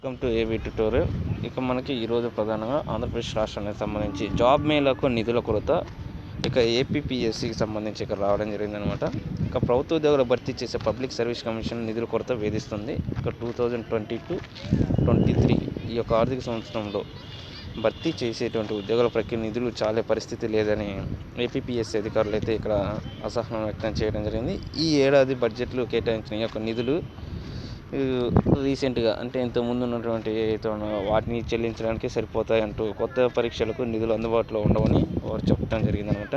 Welcome to AV tutorial. ఇక మనకి ఈరోజు ప్రధానంగా ఆంధ్రప్రదేశ్ రాష్ట్రానికి సంబంధించి జాబ్ మేళకు నిధుల కొరత ఇక ఏపీపీఎస్సికి సంబంధించి ఇక్కడ రావడం జరిగిందనమాట. ఇక ప్రభుత్వ ఉద్యోగుల భర్తీ చేసే పబ్లిక్ సర్వీస్ కమిషన్ నిధుల కొరత వేధిస్తుంది. ఇక 2022-23 ఈ యొక్క ఆర్థిక సంవత్సరంలో భర్తీ చేసేటువంటి ఉద్యోగుల ప్రక్రియ నిధులు చాలే పరిస్థితి లేదని ఏపీపీఎస్సీ అధికారులు అయితే ఇక్కడ అసహనం వ్యక్తం చేయడం జరిగింది. ఈ ఏడాది బడ్జెట్లో కేటాయించిన ఈ యొక్క నిధులు రీసెంట్గా అంటే ఇంతకుముందు ఉన్నటువంటి ఏదైతే ఉన్నాయో వాటిని చెల్లించడానికి సరిపోతాయి అంటూ కొత్త పరీక్షలకు నిధులు అందుబాటులో ఉండవని వారు చెప్పడం జరిగిందనమాట.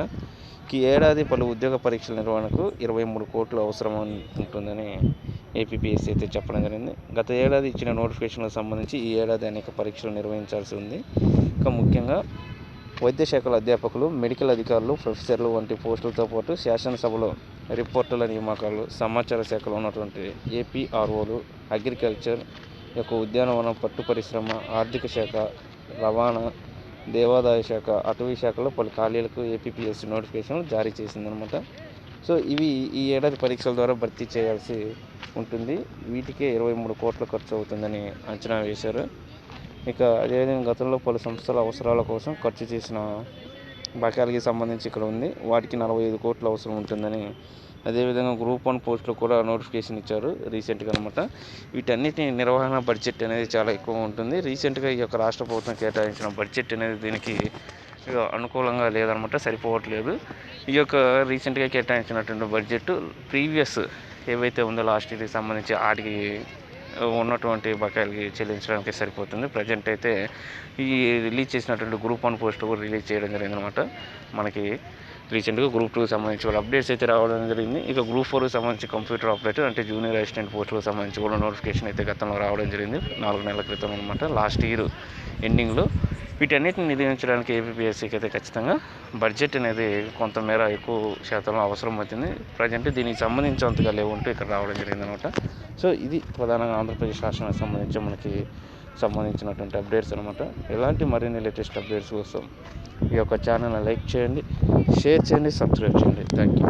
ఈ ఏడాది పలు ఉద్యోగ పరీక్షల నిర్వహణకు 23 కోట్లు అవసరం ఉంటుందని ఏపీపీఎస్సీ అయితే చెప్పడం జరిగింది. గత ఏడాది ఇచ్చిన నోటిఫికేషన్లకు సంబంధించి ఈ ఏడాది అనేక పరీక్షలు నిర్వహించాల్సి ఉంది. ఇంకా ముఖ్యంగా వైద్య శాఖల అధ్యాపకులు, మెడికల్ అధికారులు, ప్రొఫెసర్లు వంటి పోస్టులతో పాటు శాసనసభలో రిపోర్టుల నియామకాలు, సమాచార శాఖలో ఉన్నటువంటి ఏపీఆర్ఓలు, అగ్రికల్చర్ యొక్క ఉద్యానవన, పట్టు పరిశ్రమ, ఆర్థిక శాఖ, రవాణా, దేవాదాయ శాఖ, అటవీ శాఖలో పలు ఖాళీలకు ఏపీపీఎస్సీ నోటిఫికేషన్ జారీ చేసిందనమాట. సో ఇవి ఈ ఏడాది పరీక్షల ద్వారా భర్తీ చేయాల్సి ఉంటుంది. వీటికే 23 కోట్ల ఖర్చు అవుతుందని అంచనా వేశారు. ఇక అదేవిధంగా గతంలో పలు సంస్థల అవసరాల కోసం ఖర్చు చేసిన బకాయిలకి సంబంధించి ఇక్కడ ఉంది. వాటికి 45 కోట్లు అవసరం ఉంటుందని, అదేవిధంగా గ్రూప్ 1 పోస్టులు కూడా నోటిఫికేషన్ ఇచ్చారు రీసెంట్గా అనమాట. వీటన్నిటి నిర్వహణ బడ్జెట్ అనేది చాలా ఎక్కువ ఉంటుంది. రీసెంట్గా ఈ యొక్క రాష్ట్ర ప్రభుత్వం కేటాయించిన బడ్జెట్ అనేది దీనికి అనుకూలంగా లేదనమాట, సరిపోవట్లేదు. ఈ యొక్క రీసెంట్గా కేటాయించినటువంటి బడ్జెట్ ప్రీవియస్ ఏవైతే ఉందో లాస్ట్ ఇయర్కి సంబంధించి వాటికి ఉన్నటువంటి బకాయిలకి చెల్లించడానికి సరిపోతుంది. ప్రజెంట్ అయితే ఈ రిలీజ్ చేసినటువంటి గ్రూప్ 1 పోస్టులు కూడా రిలీజ్ చేయడం జరిగిందనమాట. మనకి రీసెంట్గా గ్రూప్ 2కి సంబంధించి కూడా అప్డేట్స్ అయితే రావడం జరిగింది. ఇక గ్రూప్ 4కి సంబంధించి కంప్యూటర్ ఆపరేటర్ అంటే జూనియర్ అసిస్టెంట్ పోస్టులకు సంబంధించి కూడా నోటిఫికేషన్ అయితే గతంలో రావడం జరిగింది 4 నెలల క్రితం అనమాట, లాస్ట్ ఇయర్ ఎండింగ్లో. వీటన్నిటిని నిర్వహించడానికి ఏపీపీఎస్సీకి అయితే ఖచ్చితంగా బడ్జెట్ అనేది కొంతమేర ఎక్కువ శాతంలో అవసరం అవుతుంది. ప్రజెంట్ దీనికి సంబంధించినంతగా లేవుంటూ ఇక్కడ రావడం జరిగిందనమాట. సో ఇది ప్రధానంగా ఆంధ్రప్రదేశ్ రాష్ట్రానికి సంబంధించినటువంటి అప్డేట్స్ అనమాట. ఎలాంటి మరిన్ని లేటెస్ట్ అప్డేట్స్ కోసం ఈ యొక్క ఛానల్ని లైక్ చేయండి, షేర్ చేయండి, సబ్స్క్రైబ్ చేయండి. Thank you.